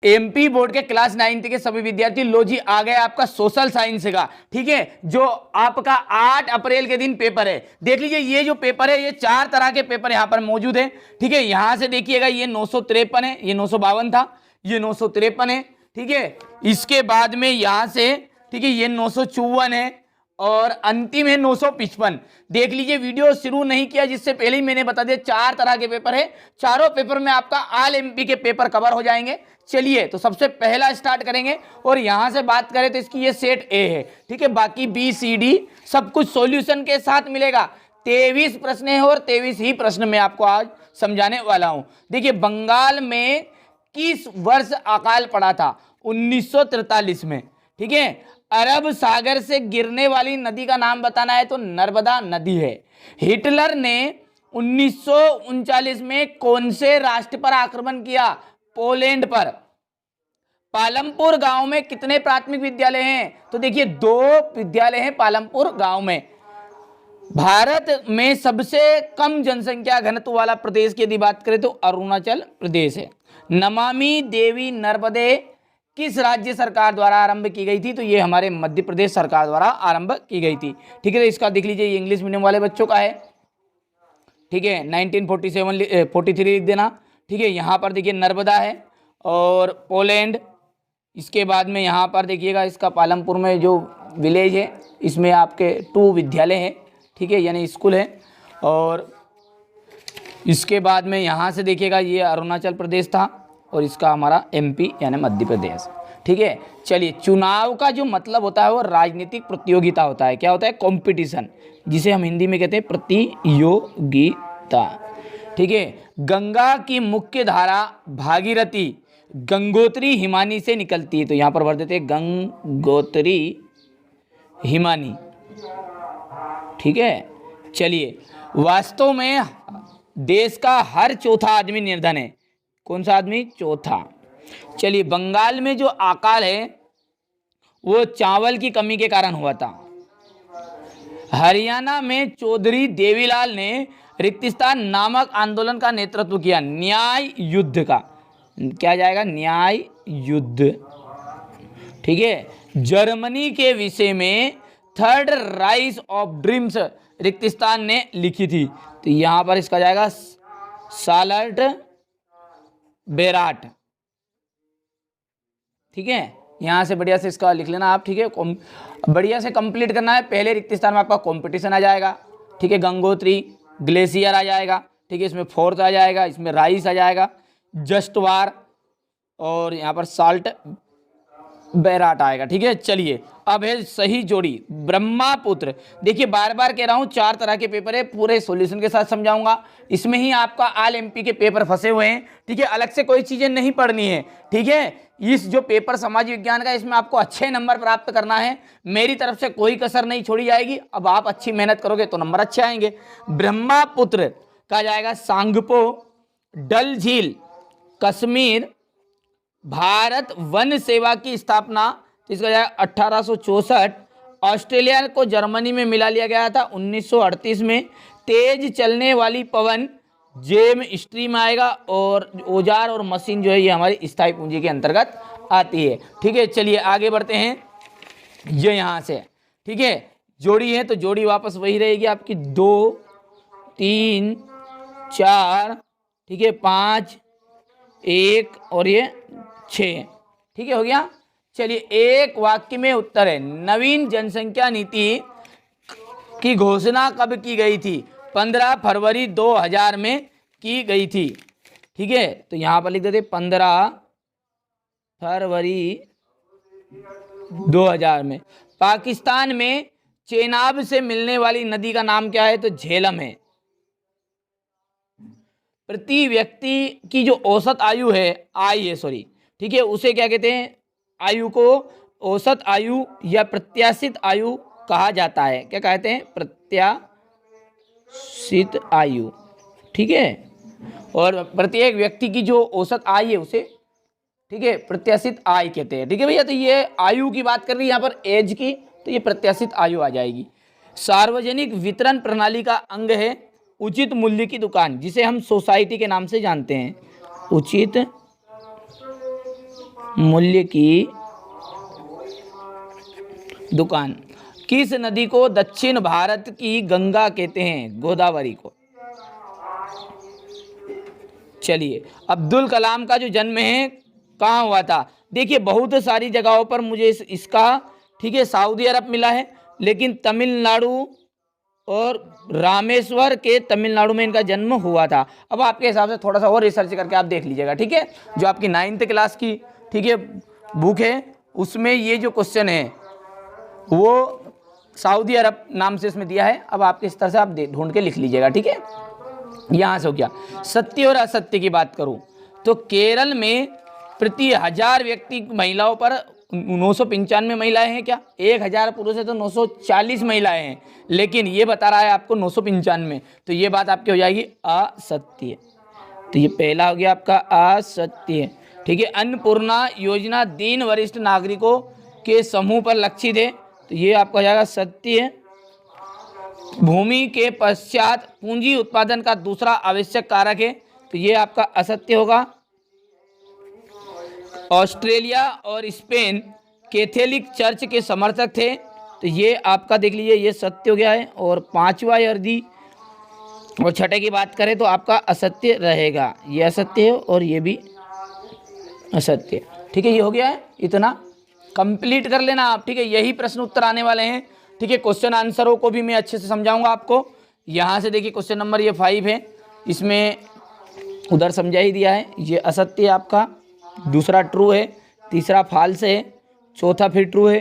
MP board के class 9th के सभी विद्यार्थी, लो जी आ गया आपका सोशल साइंस का, ठीक है, जो आपका 8 अप्रैल के दिन पेपर है। देख लीजिए ये जो पेपर है, ये 4 तरह के पेपर यहाँ पर मौजूद है, ठीक है। यहां से देखिएगा ये 953 है, ये 952 था, ये 953 है, ठीक है। इसके बाद में यहां से, ठीक है, ये 954 है और अंतिम है 955। देख लीजिए वीडियो शुरू नहीं किया जिससे पहले ही मैंने बता दिया 4 तरह के पेपर है, चारों पेपर में आपका ऑल एमपी के पेपर कवर हो जाएंगे। चलिए तो सबसे पहला स्टार्ट करेंगे और यहां से बात करें तो इसकी ये सेट ए है, ठीक है। बाकी बी सी डी सब कुछ सॉल्यूशन के साथ मिलेगा। 23 प्रश्न है और 23 ही प्रश्न मैं आपको आज समझाने वाला हूं। देखिए बंगाल में किस वर्ष अकाल पड़ा था? 1943 में, ठीक है। अरब सागर से गिरने वाली नदी का नाम बताना है तो नर्मदा नदी है। हिटलर ने 1939 में कौन से राष्ट्र पर आक्रमण किया? पोलैंड पर। पालमपुर गांव में कितने प्राथमिक विद्यालय हैं? तो देखिए 2 विद्यालय हैं पालमपुर गांव में। भारत में सबसे कम जनसंख्या घनत्व वाला प्रदेश की यदि बात करें तो अरुणाचल प्रदेश है। नमामि देवी नर्मदे किस राज्य सरकार द्वारा आरंभ की गई थी? तो ये हमारे मध्य प्रदेश सरकार द्वारा आरंभ की गई थी, ठीक है। तो इसका देख लीजिए ये इंग्लिश मीडियम वाले बच्चों का है, ठीक है। 1943 लिख देना, ठीक है। यहाँ पर देखिए नर्मदा है और पोलैंड। इसके बाद में यहाँ पर देखिएगा इसका पालमपुर में जो विलेज है इसमें आपके 2 विद्यालय हैं, ठीक है, यानी स्कूल है। और इसके बाद में यहाँ से देखिएगा ये अरुणाचल प्रदेश था और इसका हमारा एमपी यानी मध्य प्रदेश, ठीक है। चलिए चुनाव का जो मतलब होता है वो राजनीतिक प्रतियोगिता होता है। क्या होता है? कंपटीशन, जिसे हम हिंदी में कहते हैं प्रतियोगिता, ठीक है। गंगा की मुख्य धारा भागीरथी गंगोत्री हिमानी से निकलती है, तो यहाँ पर भर देते हैं गंगोत्री हिमानी, ठीक है। चलिए वास्तव में देश का हर चौथा आदमी निर्धन है। कौन सा आदमी? चौथा। चलिए बंगाल में जो अकाल है वो चावल की कमी के कारण हुआ था। हरियाणा में चौधरी देवीलाल ने रिक्तिस्तान नामक आंदोलन का नेतृत्व किया। न्याय युद्ध का, क्या जाएगा? न्याय युद्ध, ठीक है। जर्मनी के विषय में थर्ड राइज ऑफ ड्रीम्स रिक्तिस्तान ने लिखी थी, तो यहां पर इसका जाएगा सालर्ट बेराट, ठीक है। यहां से बढ़िया से इसका लिख लेना आप, ठीक है। बढ़िया से कंप्लीट करना है। पहले रिक्तिस्तान में आपका कंपटीशन आ जाएगा, ठीक है। गंगोत्री ग्लेशियर आ जाएगा, ठीक है। इसमें फोर्थ आ जाएगा, इसमें राइस आ जाएगा, जस्टवार और यहाँ पर साल्ट बैराट आएगा, ठीक है। चलिए अब है सही जोड़ी ब्रह्मापुत्र। देखिए बार बार कह रहा हूँ 4 तरह के पेपर है, पूरे सॉल्यूशन के साथ समझाऊंगा। इसमें ही आपका ऑल एमपी के पेपर फंसे हुए हैं, ठीक है। अलग से कोई चीजें नहीं पढ़नी है, ठीक है। इस जो पेपर समाज विज्ञान का इसमें आपको अच्छे नंबर प्राप्त करना है। मेरी तरफ से कोई कसर नहीं छोड़ी जाएगी। अब आप अच्छी मेहनत करोगे तो नंबर अच्छे आएंगे। ब्रह्मापुत्र का जाएगा सांगपो, डल झील, कश्मीर। भारत वन सेवा की स्थापना, इसका जाएगा 1864। ऑस्ट्रेलिया को जर्मनी में मिला लिया गया था 1938 में। तेज चलने वाली पवन जेम स्ट्रीम आएगा और औजार और मशीन जो है ये हमारी स्थायी पूंजी के अंतर्गत आती है, ठीक है। चलिए आगे बढ़ते हैं। ये यहाँ से, ठीक है, जोड़ी है तो जोड़ी वापस वही रहेगी आपकी 2 3 4, ठीक है, 5 1 और ये 6, ठीक है, हो गया। चलिए एक वाक्य में उत्तर है। नवीन जनसंख्या नीति की घोषणा कब की गई थी? 15 फरवरी 2000 में की गई थी, ठीक है। तो यहां पर लिख देते 15 फरवरी 2000 में। पाकिस्तान में चेनाब से मिलने वाली नदी का नाम क्या है? तो झेलम है। प्रति व्यक्ति की जो औसत आयु है, ठीक है, उसे क्या कहते हैं? आयु को औसत आयु या प्रत्याशित आयु कहा जाता है। क्या कहते हैं? प्रत्याशित आयु, ठीक है। और प्रत्येक व्यक्ति की जो औसत आयु है उसे, ठीक है, प्रत्याशित आयु कहते हैं, ठीक है भैया। तो ये आयु की बात कर रही है यहाँ पर एज की, तो ये प्रत्याशित आयु आ जाएगी। सार्वजनिक वितरण प्रणाली का अंग है उचित मूल्य की दुकान, जिसे हम सोसाइटी के नाम से जानते हैं। उचित मूल्य की दुकान। किस नदी को दक्षिण भारत की गंगा कहते हैं? गोदावरी को। चलिए, अब्दुल कलाम का जो जन्म है कहाँ हुआ था? देखिए बहुत सारी जगहों पर मुझे इसका ठीक है सऊदी अरब मिला है, लेकिन तमिलनाडु और रामेश्वर के तमिलनाडु में इनका जन्म हुआ था। अब आपके हिसाब से थोड़ा सा और रिसर्च करके आप देख लीजिएगा, ठीक है। जो आपकी 9th क्लास की ठीक है बुक है उसमें ये जो क्वेश्चन है वो सऊदी अरब नाम से इसमें दिया है। अब आपके इस तरह से आप ढूंढ के लिख लीजिएगा, ठीक है। यहाँ से हो गया। सत्य और असत्य की बात करूँ तो केरल में प्रति 1000 व्यक्ति महिलाओं पर 995 महिलाएं हैं क्या? 1000 पुरुष है तो 940 महिलाएं हैं, लेकिन ये बता रहा है आपको 995, तो ये बात आपकी हो जाएगी असत्य। तो ये पहला हो गया आपका असत्य, ठीक है। अन्नपूर्णा योजना दीन वरिष्ठ नागरिकों के समूह पर लक्षित है, तो ये आपका हो जाएगा सत्य। भूमि के पश्चात पूंजी उत्पादन का दूसरा आवश्यक कारक है, तो ये आपका असत्य होगा। ऑस्ट्रेलिया और स्पेन कैथोलिक चर्च के समर्थक थे, तो ये आपका देख लीजिए ये सत्य हो गया है। और पांचवा यदि और छठे की बात करें तो आपका असत्य रहेगा, ये असत्य है और ये भी असत्य, ठीक है। ये हो गया है, इतना कंप्लीट कर लेना आप, ठीक है। यही प्रश्न उत्तर आने वाले हैं, ठीक है। क्वेश्चन आंसरों को भी मैं अच्छे से समझाऊंगा आपको। यहाँ से देखिए क्वेश्चन नंबर ये 5 है, इसमें उधर समझा ही दिया है। ये असत्य है आपका, दूसरा ट्रू है, तीसरा फॉल्स है, चौथा फिर ट्रू है,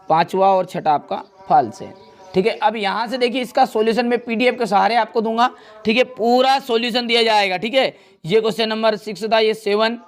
पांचवा और छठा आपका फॉल्स है, ठीक है। अब यहाँ से देखिए इसका सॉल्यूशन मैं पीडीएफ के सहारे आपको दूंगा, ठीक है। पूरा सॉल्यूशन दिया जाएगा, ठीक है। ये क्वेश्चन नंबर 6 था, ये 7,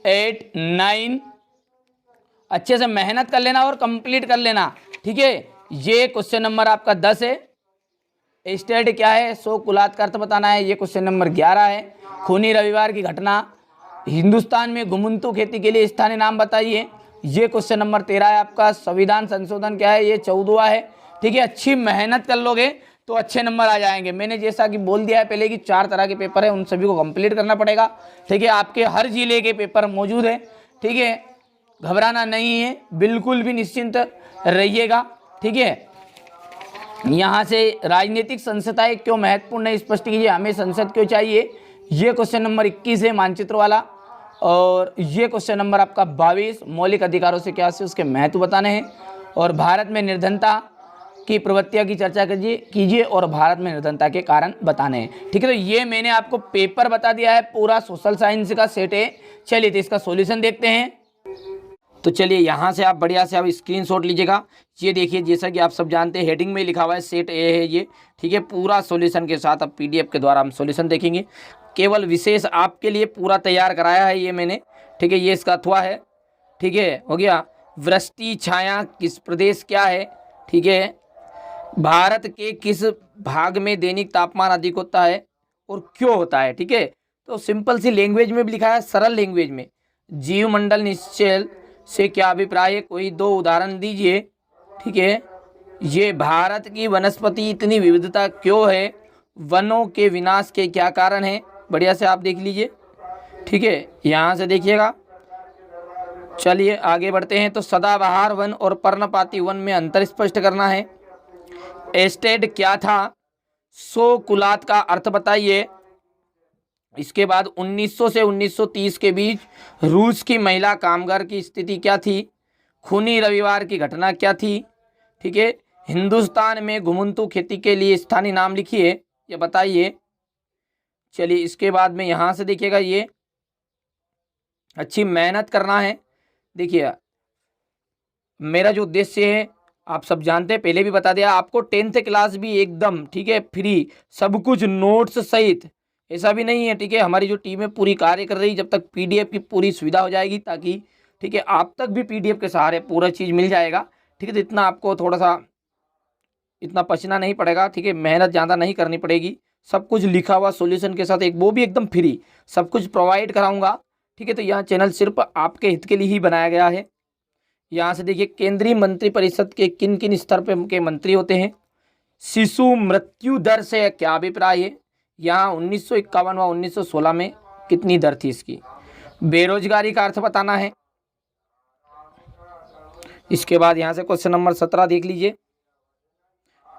8, 9 अच्छे से मेहनत कर लेना और कंप्लीट कर लेना, ठीक है। ये क्वेश्चन नंबर आपका 10 है। स्टेट क्या है? सो कुलात का अर्थ बताना है, ये क्वेश्चन नंबर 11 है। खूनी रविवार की घटना, हिंदुस्तान में घुमंतू खेती के लिए स्थानीय नाम बताइए, ये क्वेश्चन नंबर 13 है आपका। संविधान संशोधन क्या है? ये 14वां है, ठीक है। अच्छी मेहनत कर लोगे तो अच्छे नंबर आ जाएंगे। मैंने जैसा कि बोल दिया है पहले कि 4 तरह के पेपर है, उन सभी को कंप्लीट करना पड़ेगा, ठीक है। आपके हर जिले के पेपर मौजूद है, ठीक है। घबराना नहीं है, बिल्कुल भी निश्चिंत रहिएगा, ठीक है। यहाँ से राजनीतिक संस्थाएं क्यों महत्वपूर्ण है स्पष्ट कीजिए, हमें संसद क्यों चाहिए, ये क्वेश्चन नंबर 21 है मानचित्र वाला। और ये क्वेश्चन नंबर आपका 22 मौलिक अधिकारों से क्या से उसके महत्व बताने हैं। और भारत में निर्धनता की प्रवृत्तियां की चर्चा कीजिए और भारत में निर्धनता के कारण बताने हैं, ठीक है। तो ये मैंने आपको पेपर बता दिया है, पूरा सोशल साइंस का सेट है। चलिए तो इसका सॉल्यूशन देखते हैं। तो चलिए यहाँ से आप बढ़िया से आप स्क्रीनशॉट लीजिएगा। ये देखिए जैसा कि आप सब जानते हैं हेडिंग में लिखा हुआ है सेट ए है ये, ठीक है। पूरा सॉल्यूशन के साथ अब पीडीएफ के द्वारा हम सॉल्यूशन देखेंगे। केवल विशेष आपके लिए पूरा तैयार कराया है ये मैंने, ठीक है। ये इसका अथवा है, ठीक है। हो गया। वृष्टि छाया किस प्रदेश क्या है, ठीक है। भारत के किस भाग में दैनिक तापमान अधिक होता है और क्यों होता है, ठीक है। तो सिंपल सी लैंग्वेज में भी लिखा है, सरल लैंग्वेज में। जीवमंडल निश्चल से क्या अभिप्राय है, कोई 2 उदाहरण दीजिए, ठीक है। ये भारत की वनस्पति इतनी विविधता क्यों है, वनों के विनाश के क्या कारण हैं, बढ़िया से आप देख लीजिए, ठीक है। यहाँ से देखिएगा। चलिए आगे बढ़ते हैं। तो सदाबहार वन और पर्णपाती वन में अंतर स्पष्ट करना है। एस्टेट क्या था, सो कुलात का अर्थ बताइए। इसके बाद 1900 से 1930 के बीच रूस की महिला कामगार की स्थिति क्या थी, खूनी रविवार की घटना क्या थी, ठीक है। हिंदुस्तान में घुमंतू खेती के लिए स्थानीय नाम लिखिए, ये बताइए। चलिए इसके बाद में यहाँ से देखिएगा, ये अच्छी मेहनत करना है। देखिए मेरा जो उद्देश्य है आप सब जानते हैं, पहले भी बता दिया आपको। 10th क्लास भी एकदम ठीक है फ्री, सब कुछ नोट्स सहित, ऐसा भी नहीं है, ठीक है। हमारी जो टीम है पूरी कार्य कर रही, जब तक पीडीएफ की पूरी सुविधा हो जाएगी, ताकि ठीक है आप तक भी पीडीएफ के सहारे पूरा चीज़ मिल जाएगा, ठीक है। तो इतना आपको थोड़ा सा इतना पछना नहीं पड़ेगा, ठीक है। मेहनत ज़्यादा नहीं करनी पड़ेगी, सब कुछ लिखा हुआ सॉल्यूशन के साथ, एक वो भी एकदम फ्री, सब कुछ प्रोवाइड कराऊंगा, ठीक है। तो यह चैनल सिर्फ आपके हित के लिए ही बनाया गया है। यहाँ से देखिए केंद्रीय मंत्रिपरिषद के किन किन स्तर पे के मंत्री होते हैं। शिशु मृत्यु दर से क्या अभिप्राय है, यहाँ 1951 व 1916 में कितनी दर थी इसकी। बेरोजगारी का अर्थ बताना है, इसके बाद यहाँ से क्वेश्चन नंबर 17 देख लीजिए,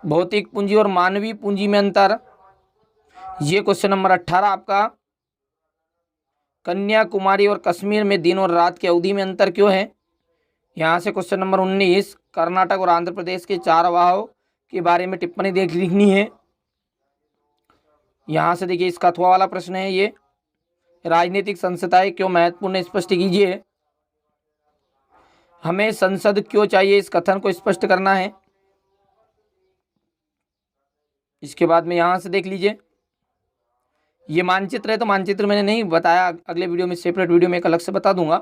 भौतिक पूंजी और मानवीय पूंजी में अंतर। ये क्वेश्चन नंबर 18 आपका, कन्याकुमारी और कश्मीर में दिन और रात की अवधि में अंतर क्यों है। यहाँ से क्वेश्चन नंबर 19, कर्नाटक और आंध्र प्रदेश के चारवाहों के बारे में टिप्पणी लिखनी है। यहाँ से देखिए इसका अथवा वाला प्रश्न है ये, राजनीतिक संस्थाएं क्यों महत्वपूर्ण, स्पष्ट कीजिए। हमें संसद क्यों चाहिए, इस कथन को स्पष्ट करना है। इसके बाद में यहाँ से देख लीजिए, ये मानचित्र है तो मानचित्र मैंने नहीं बताया, अगले वीडियो में सेपरेट वीडियो में एक अलग से बता दूंगा,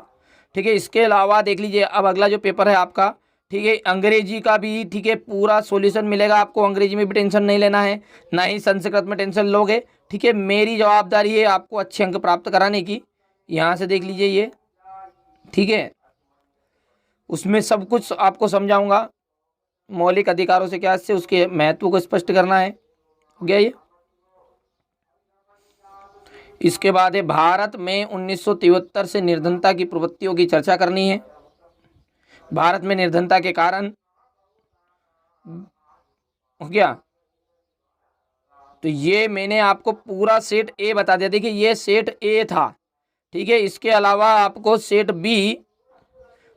ठीक है। इसके अलावा देख लीजिए अब अगला जो पेपर है आपका, ठीक है, अंग्रेजी का भी, ठीक है, पूरा सॉल्यूशन मिलेगा आपको। अंग्रेजी में भी टेंशन नहीं लेना है, ना ही संस्कृत में टेंशन लोगे, ठीक है। मेरी जवाबदारी है आपको अच्छे अंक प्राप्त कराने की। यहाँ से देख लीजिए ये, ठीक है, उसमें सब कुछ आपको समझाऊंगा। मौलिक अधिकारों से क्या से उसके महत्व को स्पष्ट करना है, हो गया ये। इसके बाद है भारत में 1973 से निर्धनता की प्रवृत्तियों की चर्चा करनी है। भारत में निर्धनता के कारण, हो गया। तो ये मैंने आपको पूरा सेट ए बता दिया, देखिए ये सेट ए था, ठीक है। इसके अलावा आपको सेट बी,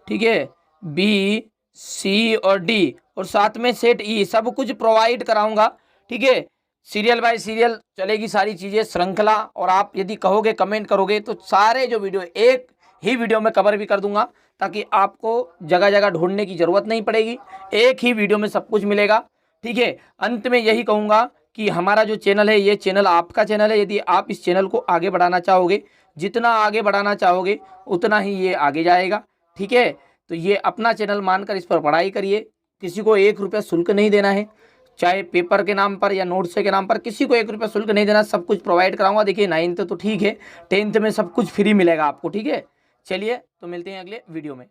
ठीक है, बी, सी और डी और साथ में सेट ई, सब कुछ प्रोवाइड कराऊंगा, ठीक है। सीरियल बाय सीरियल चलेगी सारी चीज़ें, श्रृंखला। और आप यदि कहोगे, कमेंट करोगे तो सारे जो वीडियो एक ही वीडियो में कवर भी कर दूंगा, ताकि आपको जगह जगह ढूंढने की ज़रूरत नहीं पड़ेगी, एक ही वीडियो में सब कुछ मिलेगा, ठीक है। अंत में यही कहूँगा कि हमारा जो चैनल है, ये चैनल आपका चैनल है। यदि आप इस चैनल को आगे बढ़ाना चाहोगे, जितना आगे बढ़ाना चाहोगे उतना ही ये आगे जाएगा, ठीक है। तो ये अपना चैनल मानकर इस पर पढ़ाई करिए, किसी को 1 रुपया शुल्क नहीं देना है, चाहे पेपर के नाम पर या नोट्स के नाम पर, किसी को 1 रुपया शुल्क नहीं देना, सब कुछ प्रोवाइड कराऊंगा। देखिए 9th तो ठीक है, 10th में सब कुछ फ्री मिलेगा आपको, ठीक है। चलिए तो मिलते हैं अगले वीडियो में।